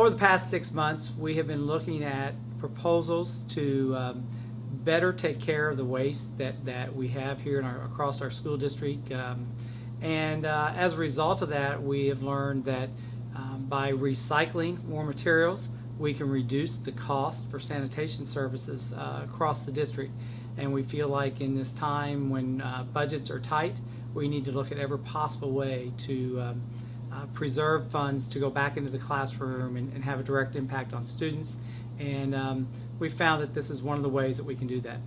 Over the past 6 months, we have been looking at proposals to better take care of the waste that we have here across our school district. As a result of that, we have learned that by recycling more materials, we can reduce the cost for sanitation services across the district. And we feel like in this time when budgets are tight, we need to look at every possible way to preserve funds to go back into the classroom and have a direct impact on students. And we found that this is one of the ways that we can do that.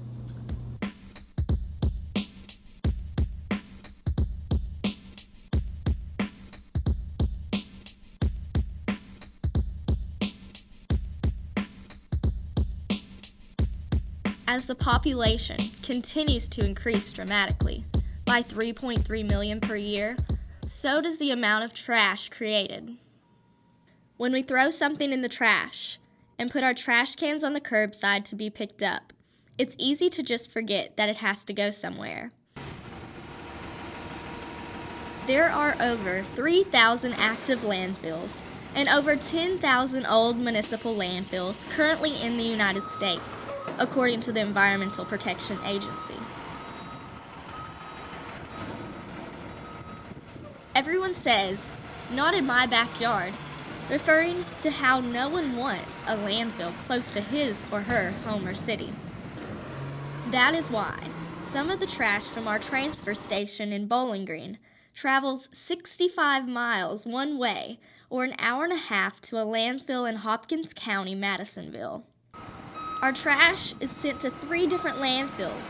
As the population continues to increase dramatically by 3.3 million per year, so does the amount of trash created. When we throw something in the trash and put our trash cans on the curbside to be picked up, it's easy to just forget that it has to go somewhere. There are over 3,000 active landfills and over 10,000 old municipal landfills currently in the United States, according to the Environmental Protection Agency. Everyone says, "Not in my backyard," referring to how no one wants a landfill close to his or her home or city. That is why some of the trash from our transfer station in Bowling Green travels 65 miles one way or an hour and a half to a landfill in Hopkins County, Madisonville. Our trash is sent to 3 different landfills,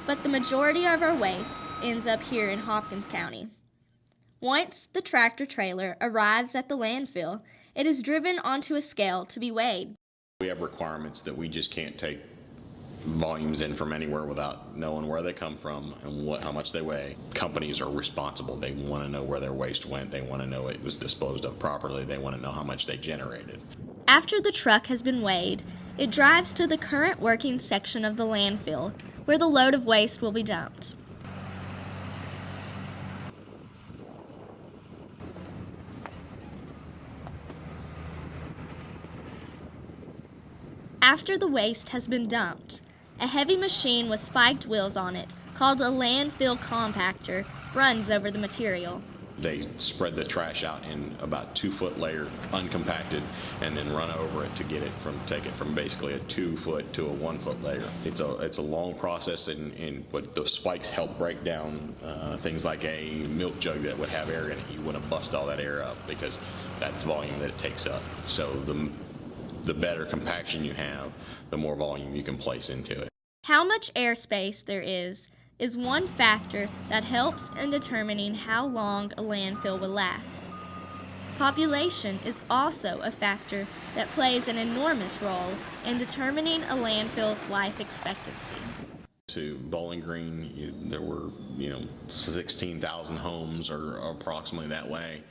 but the majority of our waste ends up here in Hopkins County. Once the tractor trailer arrives at the landfill, it is driven onto a scale to be weighed. We have requirements that we just can't take volumes in from anywhere without knowing where they come from and how much they weigh. Companies are responsible. They want to know where their waste went. They want to know it was disposed of properly. They want to know how much they generated. After the truck has been weighed, it drives to the current working section of the landfill, where the load of waste will be dumped. After the waste has been dumped, a heavy machine with spiked wheels on it, called a landfill compactor, runs over the material. They spread the trash out in about 2-foot layer, uncompacted, and then run over it to take it from basically a 2-foot to a 1-foot layer. It's a long process, but the spikes help break down things like a milk jug that would have air in it. You want to bust all that air up because that's volume that it takes up. So the better compaction you have, the more volume you can place into it. How much airspace there is one factor that helps in determining how long a landfill will last. Population is also a factor that plays an enormous role in determining a landfill's life expectancy. To Bowling Green, there were 16,000 homes or approximately that way.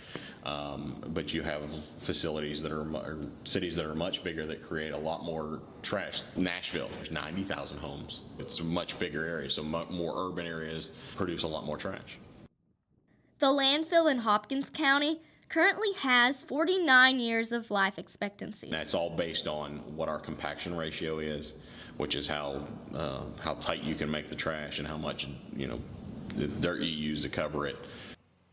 But you have facilities or cities that are much bigger that create a lot more trash. Nashville, there's 90,000 homes. It's a much bigger area, so more urban areas produce a lot more trash. The landfill in Hopkins County currently has 49 years of life expectancy. That's all based on what our compaction ratio is, which is how tight you can make the trash and how much dirt you use to cover it.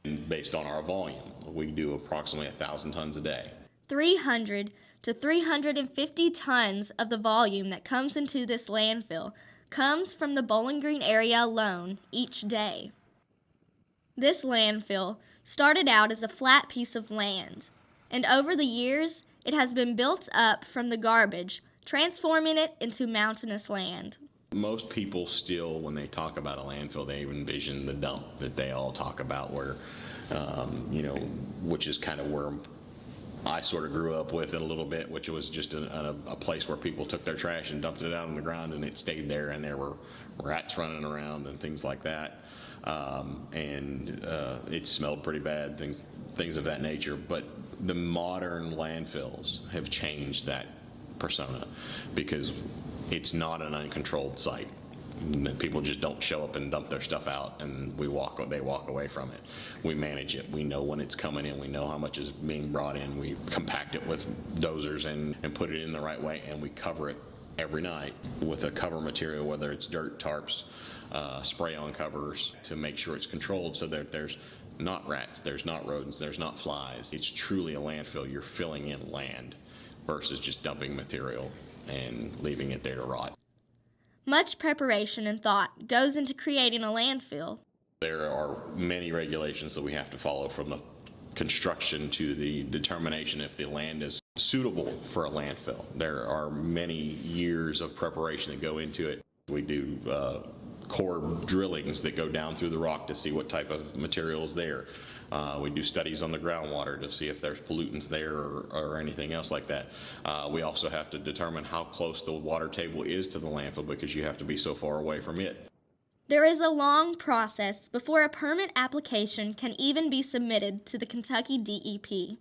And based on our volume, we do approximately 1,000 tons a day. 300 to 350 tons of the volume that comes into this landfill comes from the Bowling Green area alone each day. This landfill started out as a flat piece of land, and over the years, it has been built up from the garbage, transforming it into mountainous land. Most people still, when they talk about a landfill, they envision the dump that they all talk about where, which is kind of where I sort of grew up with it a little bit, which was just a place where people took their trash and dumped it out on the ground and it stayed there and there were rats running around and things like that. It smelled pretty bad, things of that nature. But the modern landfills have changed that persona because it's not an uncontrolled site. People just don't show up and dump their stuff out, and they walk away from it. We manage it. We know when it's coming in. We know how much is being brought in. We compact it with dozers and put it in the right way, and we cover it every night with a cover material, whether it's dirt, tarps, spray-on covers, to make sure it's controlled so that there's not rats, there's not rodents, there's not flies. It's truly a landfill. You're filling in land versus just dumping material and leaving it there to rot. Much preparation and thought goes into creating a landfill. There are many regulations that we have to follow, from the construction to the determination if the land is suitable for a landfill. There are many years of preparation that go into it. We do core drillings that go down through the rock to see what type of material is there. We do studies on the groundwater to see if there's pollutants there or anything else like that. We also have to determine how close the water table is to the landfill, because you have to be so far away from it. There is a long process before a permit application can even be submitted to the Kentucky DEP.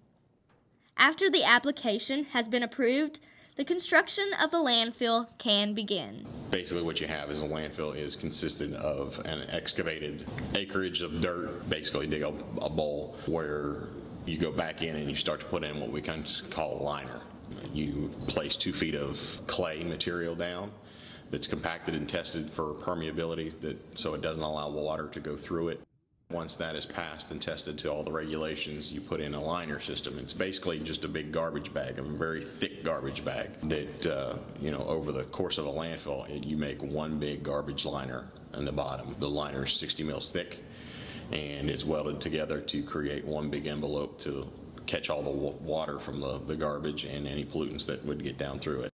After the application has been approved, the construction of the landfill can begin. Basically what you have is a landfill is consistent of an excavated acreage of dirt. Basically dig a bowl where you go back in and you start to put in what we kind of call a liner. You place 2 feet of clay material down that's compacted and tested for permeability, so it doesn't allow water to go through it. Once that is passed and tested to all the regulations, you put in a liner system. It's basically just a big garbage bag, a very thick garbage bag that, over the course of a landfill, you make one big garbage liner on the bottom. The liner is 60 mils thick, and it's welded together to create one big envelope to catch all the water from the garbage and any pollutants that would get down through it.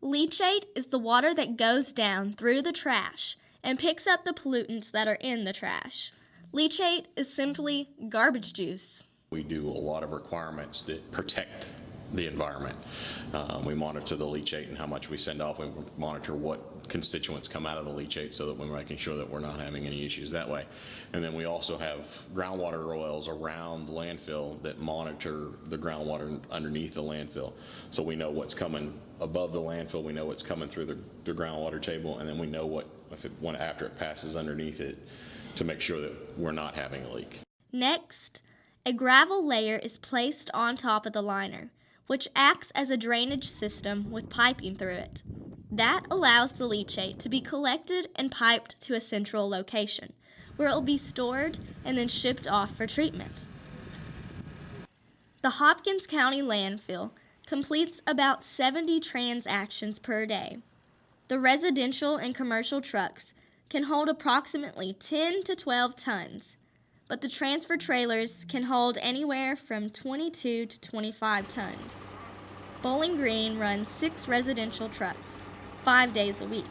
Leachate is the water that goes down through the trash and picks up the pollutants that are in the trash. Leachate is simply garbage juice. We do a lot of requirements that protect the environment. We monitor the leachate and how much we send off. We monitor what constituents come out of the leachate so that we're making sure that we're not having any issues that way. And then we also have groundwater oils around the landfill that monitor the groundwater underneath the landfill. So we know what's coming above the landfill, we know what's coming through the groundwater table, and then we know after it passes underneath it, to make sure that we're not having a leak. Next, a gravel layer is placed on top of the liner, which acts as a drainage system with piping through it. That allows the leachate to be collected and piped to a central location, where it will be stored and then shipped off for treatment. The Hopkins County landfill completes about 70 transactions per day. The residential and commercial trucks can hold approximately 10 to 12 tons, but the transfer trailers can hold anywhere from 22 to 25 tons. Bowling Green runs 6 residential trucks, 5 days a week.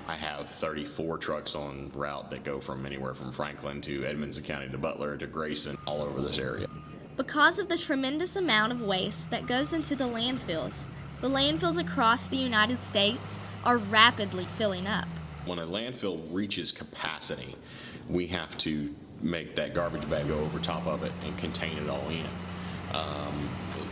I have 34 trucks on route that go from anywhere from Franklin to Edmonds County to Butler to Grayson, all over this area. Because of the tremendous amount of waste that goes into the landfills across the United States are rapidly filling up. When a landfill reaches capacity, we have to make that garbage bag go over top of it and contain it all in,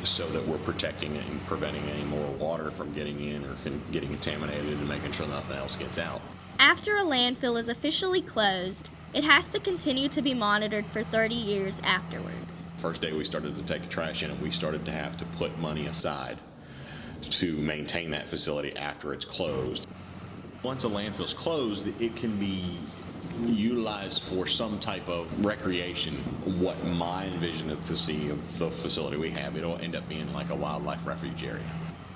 so that we're protecting it and preventing any more water from getting in or getting contaminated, and making sure nothing else gets out. After a landfill is officially closed, it has to continue to be monitored for 30 years afterwards. First day we started to take the trash in, and we started to have to put money aside to maintain that facility after it's closed. Once a landfill's closed, it can be utilized for some type of recreation. What I envision to see of the facility we have, it'll end up being like a wildlife refuge area.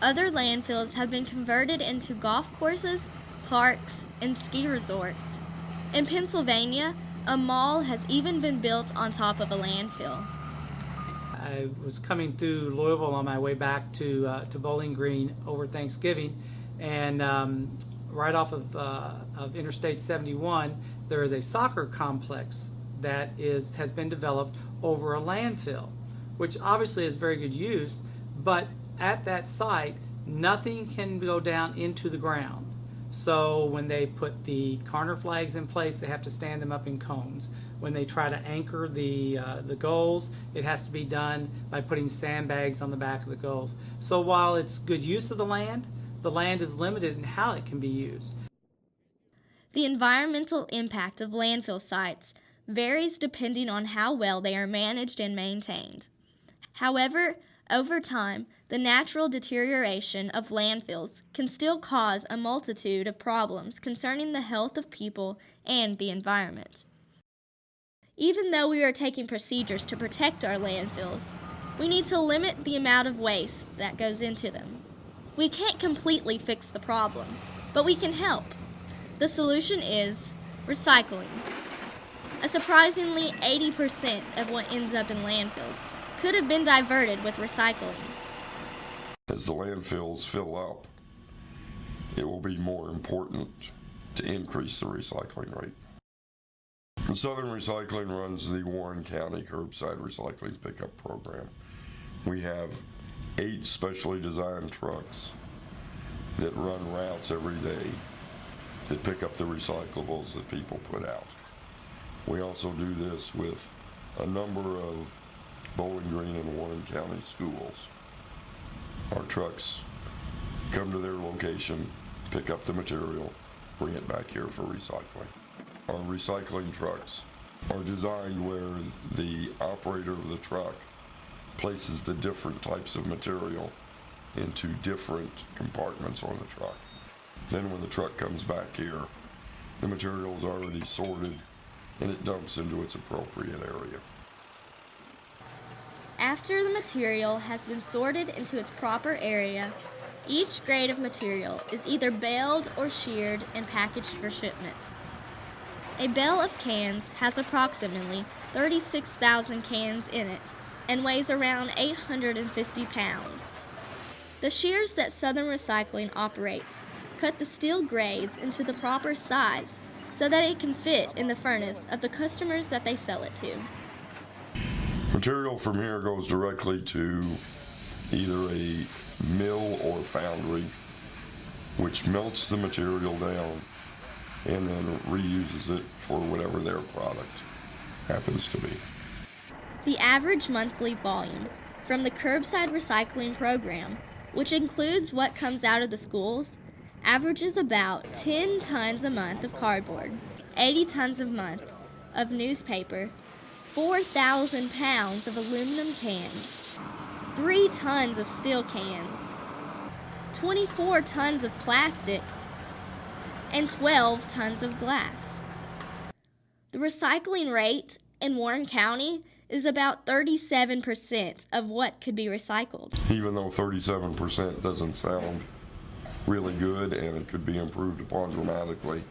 Other landfills have been converted into golf courses, parks, and ski resorts. In Pennsylvania, a mall has even been built on top of a landfill. I was coming through Louisville on my way back to Bowling Green over Thanksgiving, and right off of Interstate 71, there is a soccer complex that has been developed over a landfill, which obviously is very good use, but at that site, nothing can go down into the ground. So when they put the corner flags in place, they have to stand them up in cones. When they try to anchor the goals, it has to be done by putting sandbags on the back of the goals. So while it's good use of the land is limited in how it can be used. The environmental impact of landfill sites varies depending on how well they are managed and maintained. However, over time, the natural deterioration of landfills can still cause a multitude of problems concerning the health of people and the environment. Even though we are taking procedures to protect our landfills, we need to limit the amount of waste that goes into them. We can't completely fix the problem, but we can help. The solution is recycling. A surprisingly 80% of what ends up in landfills could have been diverted with recycling. As the landfills fill up, it will be more important to increase the recycling rate. Southern Recycling runs the Warren County Curbside Recycling Pickup Program. We have 8 specially designed trucks that run routes every day that pick up the recyclables that people put out. We also do this with a number of Bowling Green and Warren County schools. Our trucks come to their location, pick up the material, bring it back here for recycling. Our recycling trucks are designed where the operator of the truck places the different types of material into different compartments on the truck. Then when the truck comes back here, the material is already sorted and it dumps into its appropriate area. After the material has been sorted into its proper area, each grade of material is either baled or sheared and packaged for shipment. A bale of cans has approximately 36,000 cans in it and weighs around 850 pounds. The shears that Southern Recycling operates cut the steel grades into the proper size so that it can fit in the furnace of the customers that they sell it to. Material from here goes directly to either a mill or foundry, which melts the material down and then reuses it for whatever their product happens to be. The average monthly volume from the curbside recycling program, which includes what comes out of the schools, averages about 10 tons a month of cardboard, 80 tons a month of newspaper, 4,000 pounds of aluminum cans, 3 tons of steel cans, 24 tons of plastic, and 12 tons of glass. The recycling rate in Warren County is about 37% of what could be recycled. Even though 37% doesn't sound really good and it could be improved upon dramatically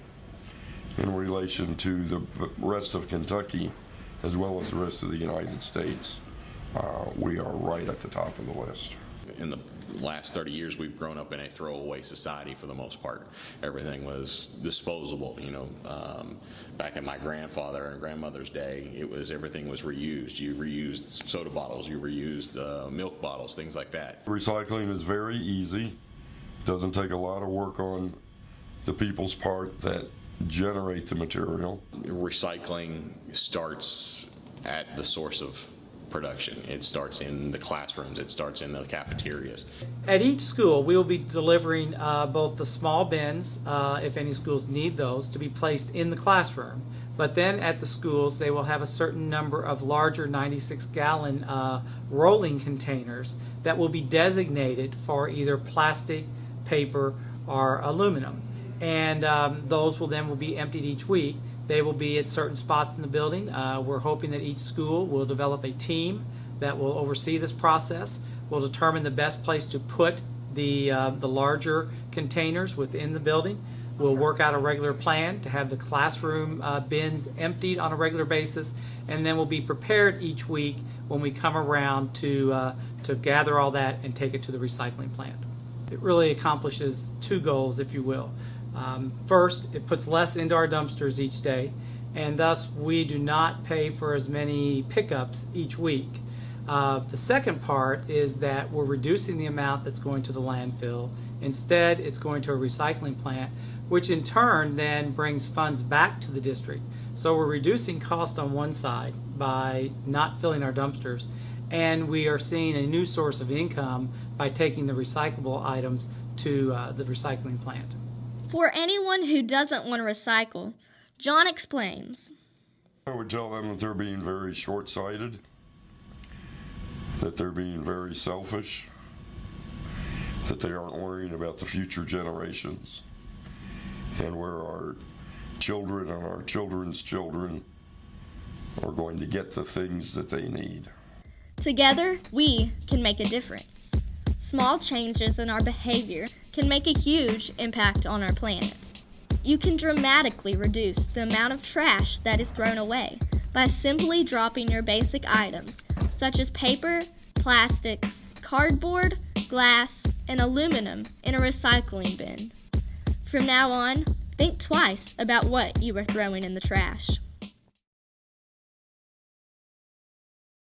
in relation to the rest of Kentucky as well as the rest of the United States, we are right at the top of the list. In the last 30 years, we've grown up in a throwaway society for the most part. Everything was disposable. Back in my grandfather and grandmother's day, everything was reused. You reused soda bottles, you reused milk bottles, things like that. Recycling is very easy. Doesn't take a lot of work on the people's part that generate the material. Recycling starts at the source of production. It starts in the classrooms, it starts in the cafeterias. At each school, we will be delivering both the small bins, if any schools need those, to be placed in the classroom. But then at the schools, they will have a certain number of larger 96-gallon rolling containers that will be designated for either plastic, paper, or aluminum. And those will be emptied each week. They will be at certain spots in the building. We're hoping that each school will develop a team that will oversee this process, will determine the best place to put the larger containers within the building. We'll work out a regular plan to have the classroom bins emptied on a regular basis, and then we'll be prepared each week when we come around to gather all that and take it to the recycling plant. It really accomplishes 2 goals, if you will. First, it puts less into our dumpsters each day, and thus we do not pay for as many pickups each week. The second part is that we're reducing the amount that's going to the landfill. Instead, it's going to a recycling plant, which in turn then brings funds back to the district. So we're reducing cost on one side by not filling our dumpsters, and we are seeing a new source of income by taking the recyclable items to the recycling plant. For anyone who doesn't want to recycle, John explains. I would tell them that they're being very short-sighted, that they're being very selfish, that they aren't worrying about the future generations and where our children and our children's children are going to get the things that they need. Together, we can make a difference. Small changes in our behavior can make a huge impact on our planet. You can dramatically reduce the amount of trash that is thrown away by simply dropping your basic items, such as paper, plastics, cardboard, glass, and aluminum in a recycling bin. From now on, think twice about what you are throwing in the trash.